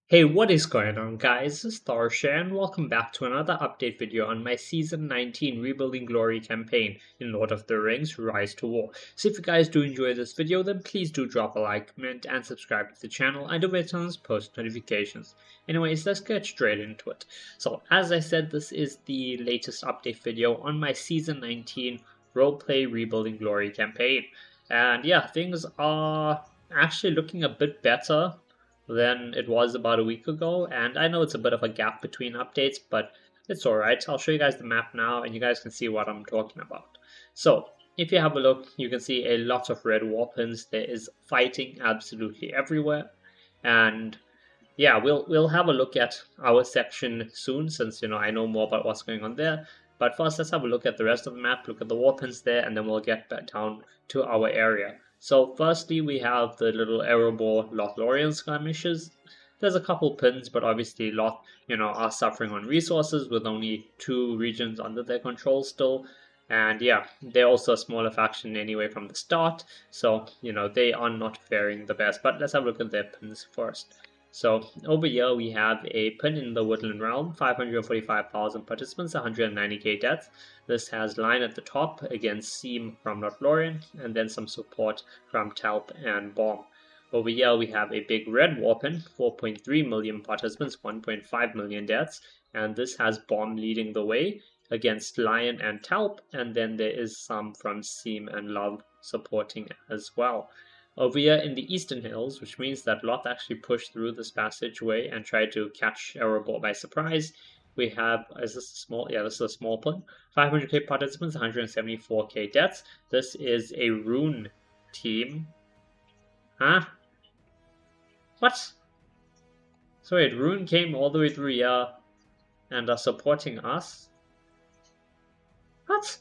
Hey, what is going on, guys? This is Tharsha, and welcome back to another update video on my Season 19 Rebuilding Glory campaign in Lord of the Rings Rise to War. So if you guys do enjoy this video, then please do drop a like, comment, and subscribe to the channel, and do wait on those post notifications. Anyways, let's get straight into it. So, as I said, this is the latest update video on my Season 19 Roleplay Rebuilding Glory campaign. And yeah, things are actually looking a bit better than it was about a week ago, and I know it's a bit of a gap between updates, but it's alright. I'll show you guys the map now, and you guys can see what I'm talking about. So, if you have a look, you can see a lot of red weapons. There is fighting absolutely everywhere, and yeah, we'll have a look at our section soon, since I know more about what's going on there. But first, let's have a look at the rest of the map, look at the weapons there, and then we'll get back down to our area. So firstly, we have the little Erebor Lothlorien skirmishes. There's a couple pins, but obviously Loth, are suffering on resources with only 2 regions under their control still. And yeah, they're also a smaller faction anyway from the start, so they are not faring the best. But let's have a look at their pins first. So over here we have a pin in the Woodland Realm, 545,000 participants, 190k deaths. This has line at the top against Seam from Lothlorien, and then some support from Talp and Bomb. Over here we have a big red war pin, 4.3 million participants, 1.5 million deaths, and this has Bomb leading the way against Lion and Talp, and then there is some from Seam and Love supporting as well. Over here in the Eastern Hills, which means that Loth actually pushed through this passageway and tried to catch Erebor by surprise. We have, is this a small? Yeah, this is a small pun. 500k participants, 174k deaths. This is a Rune team. Huh? What? So wait, Rune came all the way through here and are supporting us? What?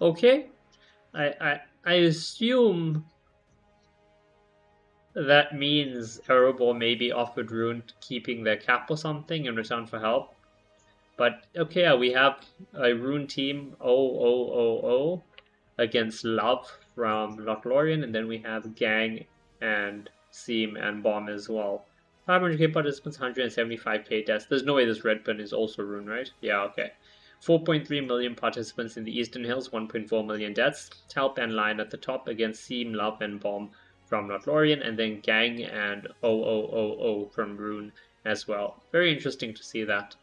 Okay. I assume that means Erebor maybe offered Rune keeping their cap or something in return for help. But okay, we have a Rune team 0000 against Love from Lothlorien, and then we have Gang and Seam and Bomb as well. 500k participants, 175k deaths. There's no way this red pin is also Rune, right? Yeah, okay. 4.3 million participants in the Eastern Hills, 1.4 million deaths. Talp and Line at the top against Seam, Love, and Bomb from Lothlorien, and then Gang and 0000 from Rune as well. Very interesting to see that.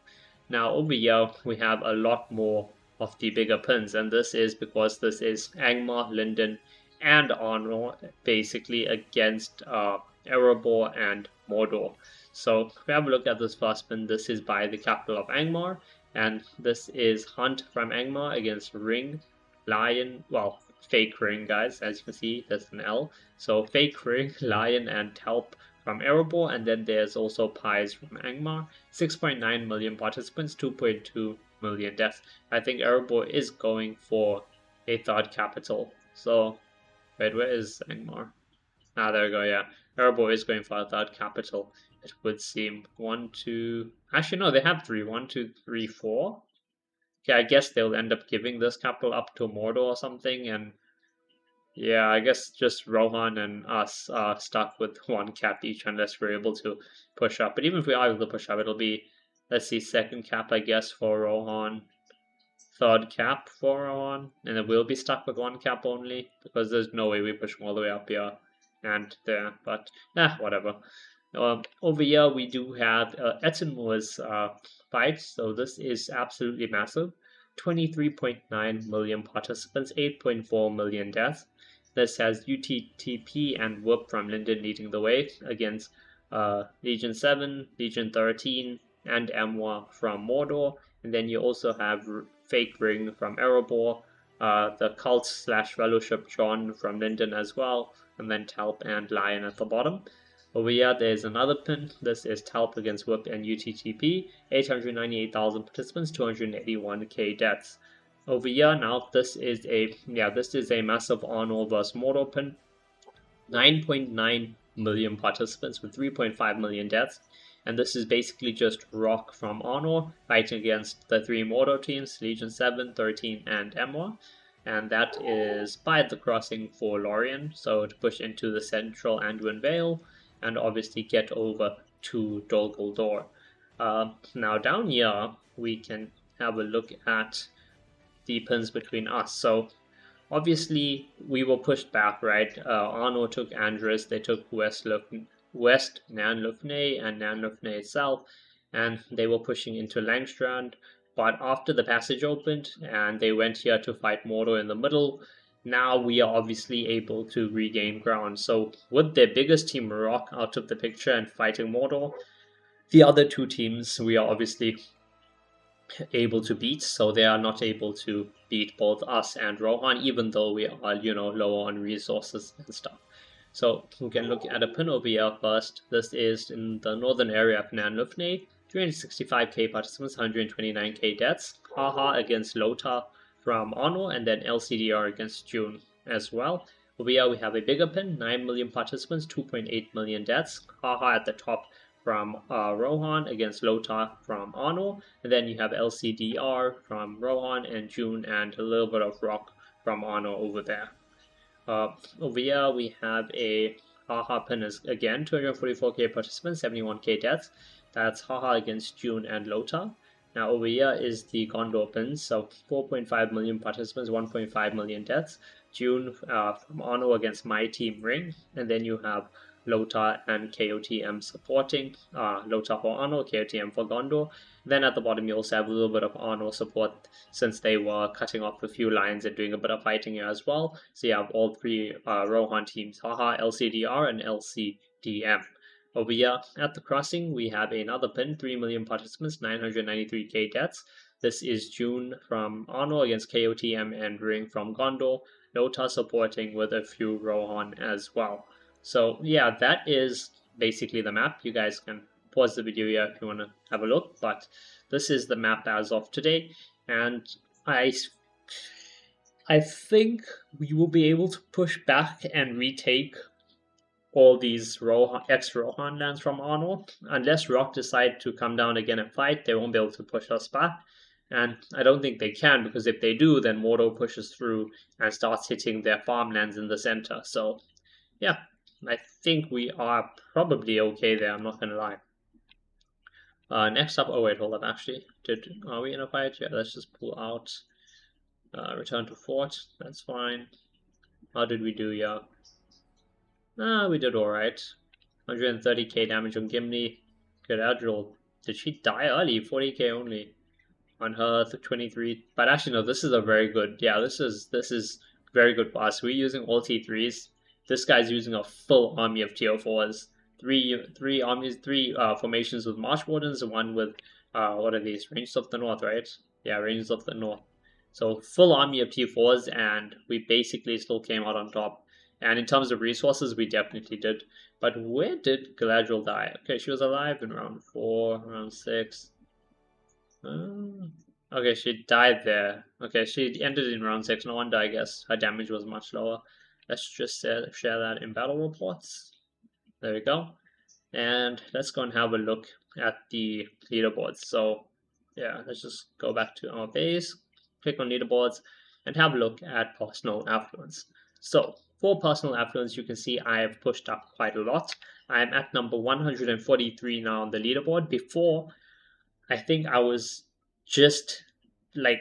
Now over here we have a lot more of the bigger pins, and this is because this is Angmar, Linden, and Arnor basically against Erebor and Mordor. So if we have a look at this first pin, this is by the capital of Angmar, and this is Hunt from Angmar against Ring, Lion, well, fake Ring, guys, as you can see, there's an L. So fake Ring, Lion, and Talp from Erebor, and then there's also Pies from Angmar. 6.9 million participants, 2.2 million deaths. I think Erebor is going for a third capital. So, wait, where is Angmar? Ah, there we go, yeah. Erebor is going for a third capital, it would seem. 1, 2... Actually, no, they have 3. 1, 2, 3, 4. Okay, I guess they'll end up giving this capital up to Mordor or something, and yeah, I guess just Rohan and us are stuck with 1 cap each unless we're able to push up. But even if we are able to push up, it'll be, let's see, 2nd cap, I guess, for Rohan, 3rd cap for Rohan, and then we'll be stuck with 1 cap only, because there's no way we're pushing all the way up here and there, but whatever. Over here, we do have Etenmoor's fight, so this is absolutely massive. 23.9 million participants, 8.4 million deaths. This has UTTP and Whoop from Linden leading the way against Legion 7, Legion 13, and Emwa from Mordor. And then you also have Fake Ring from Erebor, the Cult / Fellowship John from Linden as well, and then Talp and Lion at the bottom. Over here, there's another pin. This is Talp against Whip and UTTP. 898,000 participants, 281k deaths. Over here now, this is a massive Arnor vs Mordor pin. 9.9 million participants with 3.5 million deaths. And this is basically just Rock from Arnor fighting against the 3 Mordor teams, Legion 7, 13, and Emwa. And that is by the crossing for Lorien, so to push into the central Anduin Vale, and obviously get over to Dol Guldur. Now down here, we can have a look at the pins between us. So obviously, we were pushed back, right? Arno took Andres, they took West Nan Lufnay and Nan Lufnay itself, and they were pushing into Langstrand. But after the passage opened and they went here to fight Mordor in the middle, now we are obviously able to regain ground. So with their biggest team Rock out of the picture and fighting Mordor, the other two teams we are obviously able to beat, so they are not able to beat both us and Rohan, even though we are, lower on resources and stuff. So we can look at a pin over here first. This is in the northern area of Nan Lufnay, 365k participants, 129k deaths. Haha against LOTR from Ono, and then LCDR against June as well. Over here we have a bigger pin, 9 million participants, 2.8 million deaths. Haha at the top from Rohan against LOTR from Arno, and then you have LCDR from Rohan and June, and a little bit of Rock from Arno over there. Over here we have a Haha pin again, 244k participants, 71k deaths. That's Haha against June and LOTR. Now over here is the Gondor pins, so 4.5 million participants, 1.5 million deaths. June from Arno against my team Ring, and then you have LOTR and KOTM supporting, LOTR for Arno, KOTM for Gondor. Then at the bottom you also have a little bit of Arno support since they were cutting off a few lines and doing a bit of fighting here as well. So you have all three Rohan teams, Haha, LCDR and LCDM. Over here at the crossing we have another pin, 3 million participants, 993k deaths. This is June from Arno against KOTM and Ring from Gondor. LOTR supporting with a few Rohan as well. So yeah, that is basically the map. You guys can pause the video here if you want to have a look, but this is the map as of today, and I think we will be able to push back and retake all these ex-Rohan lands from Arno. Unless Rock decide to come down again and fight, they won't be able to push us back. And I don't think they can, because if they do, then Mordor pushes through and starts hitting their farmlands in the center. So yeah, I think we are probably okay there, I'm not gonna lie. Next up, oh wait, hold up, actually, are we in a fight? Yeah, let's just pull out, return to fort, that's fine. How did we do, yeah? We did alright. 130k damage on Gimli. Good Adriel. Did she die early? 40k only. On her 23, but actually no, this is a very good, yeah, this is very good for us. We're using all T3s. This guy's using a full army of Tier 4s. Three armies, three formations with Marsh Wardens, one with, what are these? Rangers of the North, right? Yeah, Rangers of the North. So full army of Tier 4s, and we basically still came out on top. And in terms of resources, we definitely did. But where did Galadriel die? Okay, she was alive in round 4, round 6. Okay, she died there. Okay, she ended in round 6. No wonder, I guess. Her damage was much lower. Let's just share that in battle reports. There we go. And let's go and have a look at the leaderboards. So, yeah, let's just go back to our base, click on leaderboards, and have a look at personal affluence. So, for personal affluence, you can see I have pushed up quite a lot. I'm at number 143 now on the leaderboard. Before, I think I was just in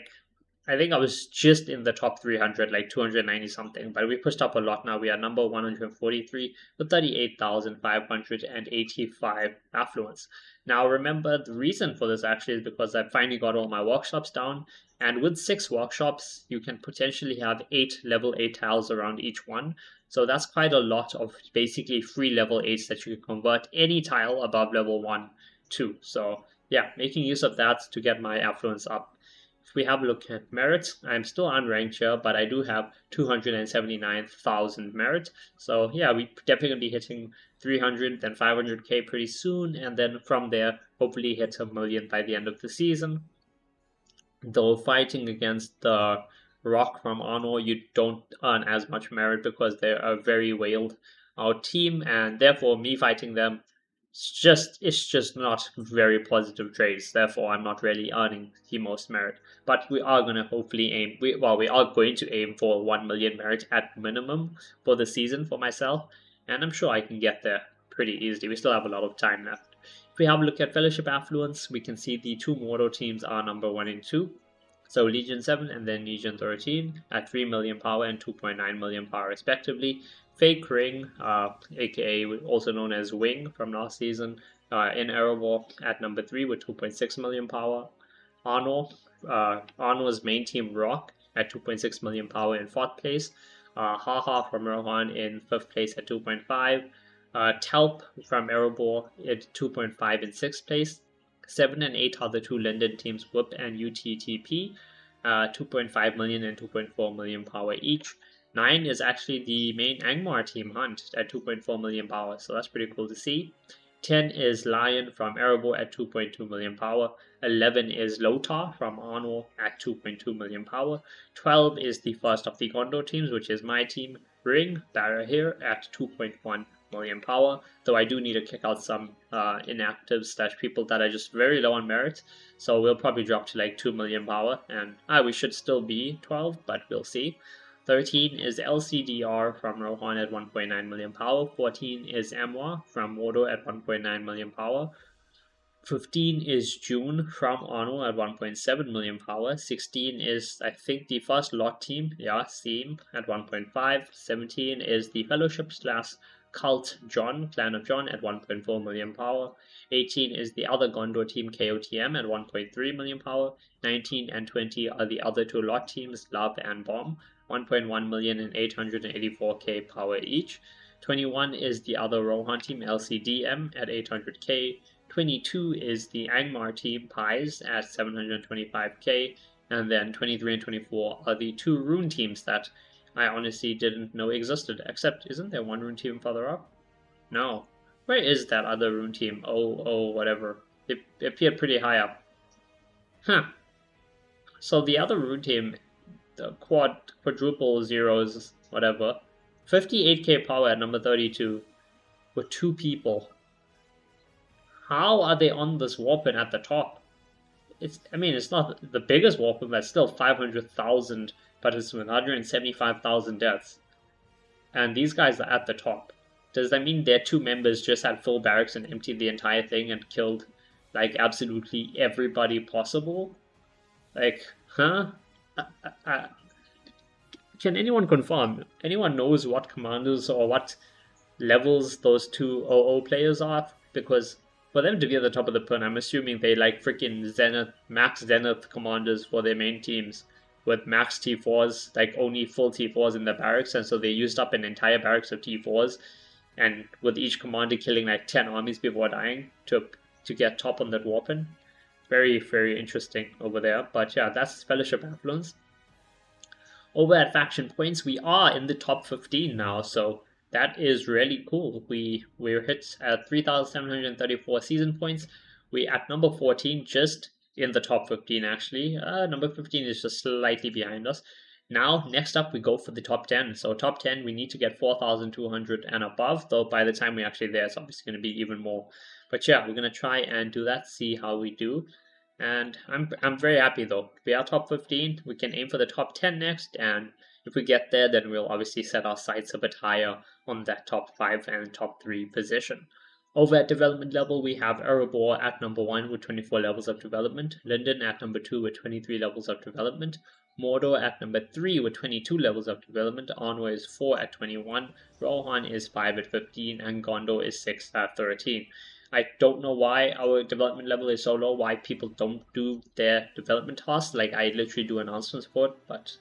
the top 300, like 290 something, but we pushed up a lot now. We are number 143 with 38,585 affluence. Now remember, the reason for this actually is because I finally got all my workshops down, and with 6 workshops, you can potentially have 8 level 8 tiles around each one. So that's quite a lot of basically free level 8s that you can convert any tile above level 1 to. So yeah, making use of that to get my affluence up. If we have a look at merit, I'm still unranked here, but I do have 279,000 merit. So yeah, we definitely gonna be hitting 300, then 500k pretty soon, and then from there, hopefully hit 1 million by the end of the season. Though fighting against the Rock from Arno, you don't earn as much merit because they're a very wailed out team, and therefore me fighting them, it's just not very positive trades. Therefore, I'm not really earning the most merit. But we are going to hopefully aim, we are going to aim for 1 million merit at minimum for the season for myself. And I'm sure I can get there pretty easily. We still have a lot of time left. If we have a look at Fellowship Affluence, we can see the two Mortal teams are number 1 and 2. So Legion 7 and then Legion 13 at 3 million power and 2.9 million power respectively. Fake Ring, aka also known as Wing from last season, in Erebor at number 3 with 2.6 million power. Arno's main team Rock at 2.6 million power in 4th place. Haha from Rohan in 5th place at 2.5. Telp from Erebor at 2.5 in 6th place. 7 and 8 are the two Linden teams, Whoop and UTTP, 2.5 million and 2.4 million power each. 9 is actually the main Angmar team, Hunt, at 2.4 million power, so that's pretty cool to see. 10 is Lion from Erebor at 2.2 million power. 11 is LOTR from Arno at 2.2 million power. 12 is the first of the Gondor teams, which is my team, Ring, Barra here at 2.1 million power, though I do need to kick out some inactives / people that are just very low on merit, so we'll probably drop to like 2 million power, and we should still be 12, but we'll see. 13 is LCDR from Rohan at 1.9 million power. 14 is Amwa from Mordo at 1.9 million power. 15 is June from Arno at 1.7 million power. 16 is, I think, the first lot team, Seam at 1.5. 17 is the Fellowship / Cult John, Clan of John at 1.4 million power. 18 is the other Gondor team, KOTM at 1.3 million power. 19 and 20 are the other two lot teams, Love and Bomb, 1.1 million and 884k power each. 21 is the other Rohan team, LCDM at 800k. 22 is the Angmar team, Pies, at 725k. And then 23 and 24 are the two Rune teams that I honestly didn't know existed, except isn't there one Rune team further up? No. Where is that other Rune team? Oh, whatever. It appeared pretty high up. Huh. So the other Rune team, the quadruple zeros, whatever, 58k power at number 32 with 2 people. How are they on this weapon at the top? It's not the biggest weapon, but still 500,000 participants, 175,000 deaths. And these guys are at the top. Does that mean their 2 members just had full barracks and emptied the entire thing and killed like absolutely everybody possible? Like, huh? Can anyone confirm? Anyone knows what commanders or what levels those 2 OO players are? Because for them to be at the top of the pin, I'm assuming they like freaking Zenith, max Zenith commanders for their main teams with max T4s, like only full T4s in their barracks, and so they used up an entire barracks of T4s, and with each commander killing like 10 armies before dying to get top on that weapon. Very, very interesting over there. But yeah, that's Fellowship Affluence. Over at Faction Points, we are in the top 15 now, so that is really cool. We're hit at 3,734 season points. We at number 14, just in the top 15 actually. Number 15 is just slightly behind us. Now, next up, we go for the top 10. So top 10, we need to get 4,200 and above, though by the time we're actually there, it's obviously going to be even more. But yeah, we're going to try and do that, see how we do. And I'm very happy though. We are top 15. We can aim for the top 10 next, and if we get there, then we'll obviously set our sights a bit higher on that top 5 and top 3 position. Over at development level, we have Erebor at number 1 with 24 levels of development, Linden at number 2 with 23 levels of development, Mordor at number 3 with 22 levels of development, Arno is 4 at 21, Rohan is 5 at 15, and Gondor is 6 at 13. I don't know why our development level is so low, why people don't do their development tasks, like I literally do announcements for it, but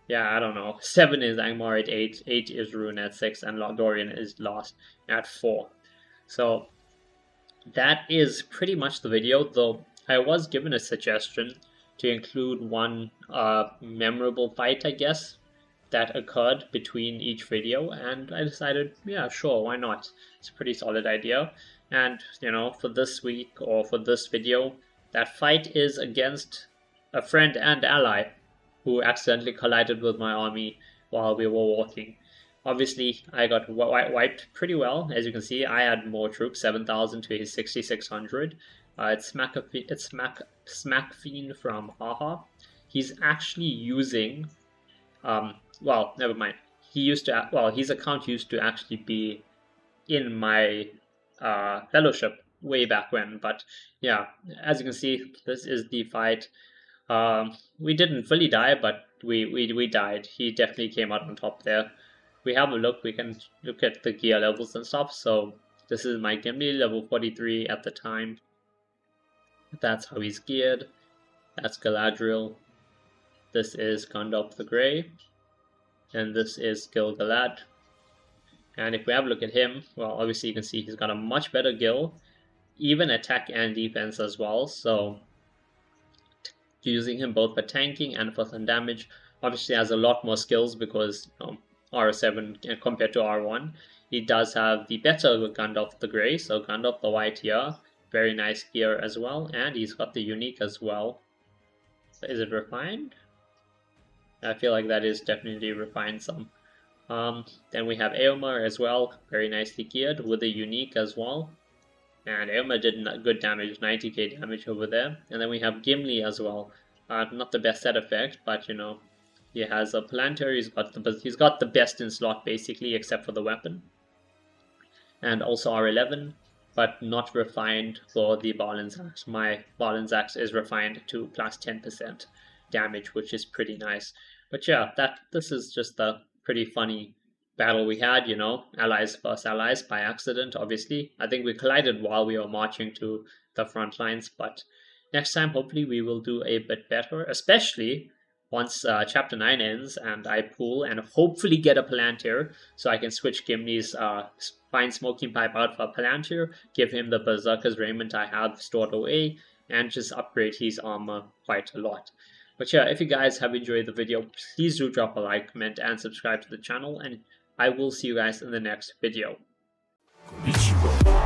yeah, I don't know. 7 is Angmar at 8, 8 is Rune at 6, and Dorian is last at 4. So that is pretty much the video, though I was given a suggestion to include one memorable fight, I guess, that occurred between each video, and I decided, yeah, sure, why not? It's a pretty solid idea. And, you know, for this week or for this video, that fight is against a friend and ally who accidentally collided with my army while we were walking. Obviously, I got wiped pretty well. As you can see, I had more troops, 7,000 to his 6,600. It's Smackfiend from Haha. He's actually using, well, never mind. He used to, his account used to actually be in my fellowship way back when. But yeah, as you can see, this is the fight. We didn't fully die, but we died. He definitely came out on top there. We have a look. We can look at the gear levels and stuff. So this is my Gimli, level 43 at the time. That's how he's geared. That's Galadriel. This is Gandalf the Grey. And this is Gil-galad. And if we have a look at him, well, obviously you can see he's got a much better Gil, even attack and defense as well. So using him both for tanking and for some damage, obviously has a lot more skills because R7 compared to R1. He does have the better Gandalf the Grey, so Gandalf the White here, very nice gear as well, and he's got the unique as well. Is it refined? I feel like that is definitely refined some. Then we have Eomer as well, very nicely geared with a unique as well. And Eomer did good damage, 90k damage over there. And then we have Gimli as well. Not the best set effect, but you know, he has a Palantir. He's got the best in slot basically, except for the weapon. And also R11, but not refined for the Balin's Axe. My Balin's Axe is refined to plus 10% damage, which is pretty nice. But yeah, this is just a pretty funny battle we had, you know, allies versus allies by accident, obviously. I think we collided while we were marching to the front lines, but next time, hopefully, we will do a bit better, especially once Chapter 9 ends and I pull and hopefully get a Palantir, so I can switch Gimli's Fine Smoking Pipe out for a Palantir, give him the Berserker's Raiment I have stored away, and just upgrade his armor quite a lot. But yeah, if you guys have enjoyed the video, please do drop a like, comment, and subscribe to the channel, and I will see you guys in the next video. Konnichiwa.